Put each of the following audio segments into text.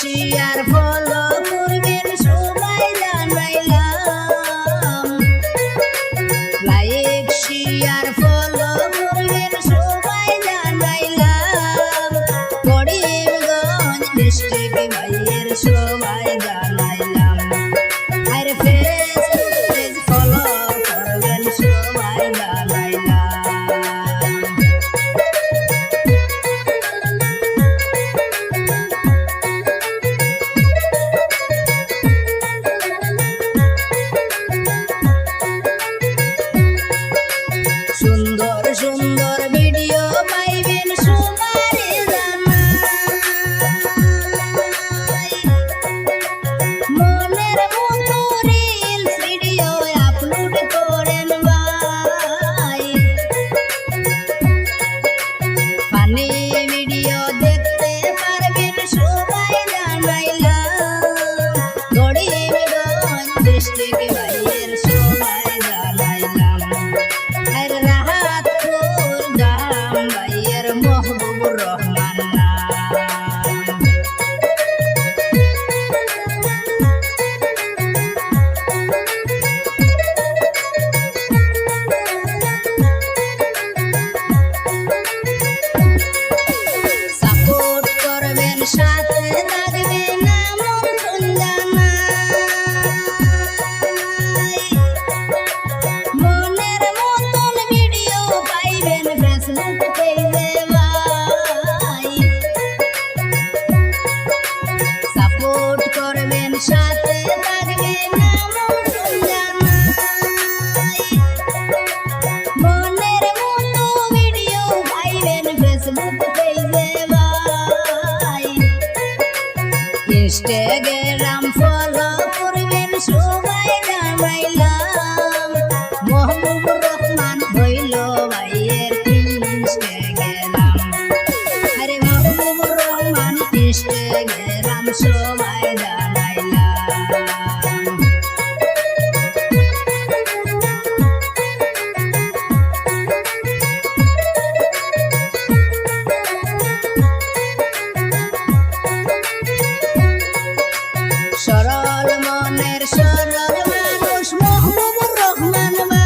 Share follow করবেন সবাই জানাইলাম, like share follow করবেন সবাই জানাইলাম, করিমগঞ্জ ডিস্ট্রিক্ট ভাইয়ের সবাই জানাইলাম, আর ফেসবুক পেজ ফলো করবেন সবাই জানাইলাম। সুন্দর সুন্দর ভিডিও পাইবেন সবারই জানাই, মনের মতো রিলস ভিডিও আপলোড করেন ভাই, ফানি ভিডিও দেখতে পারবেন সবাই জানাইলাম, করিমগঞ্জ ডিস্ট্রিক্ট ভাইয়ের সবাই জানাইলাম, আর রাহাতপুর গ্রাম ভাইয়ের মহবুবুর রহমান নাম। সাপোর্ট করবেন সাথে থাকবেন আমন্ত্রণ জানাই, মনের মতন ভিডিও পাইবেন ফেসবুক পেজে ভাই, সাপোর্ট করবেন সাথে থাকবেন আমন্ত্রণ জানাই, মনের মতো ভিডিও পাইবেন ফেসবুক পেজে ভাই, ইনস্টাগ্রাম ফলো করবেন সবাই জানাইলাম, মহবুবুর রহমান হইল ভাইয়ের ইনস্টাগ্রাম, আরে মহবুবুর রহমান ইনস্টাগ্রাম সবাই জানাইলাম। সরল মনের সরল মানুষ মহবুবুর রহমান ভাই,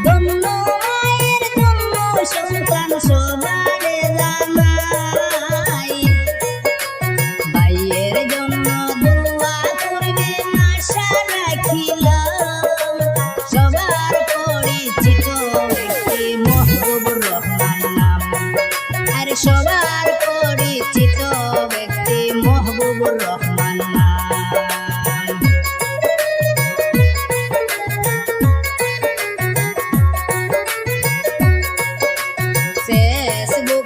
ধন্য মায়ের ধন্য সন্তান সবারে জানাই, ভাইয়ের জন্য দোয়া করবেন আশা রাখিলাম, সবার পরিচিত ব্যক্তি মহবুবুর রহমান নাম, আর সবার পরিচিত ব্যক্তি মহবুবুর রহমান নাম। ফেসবুক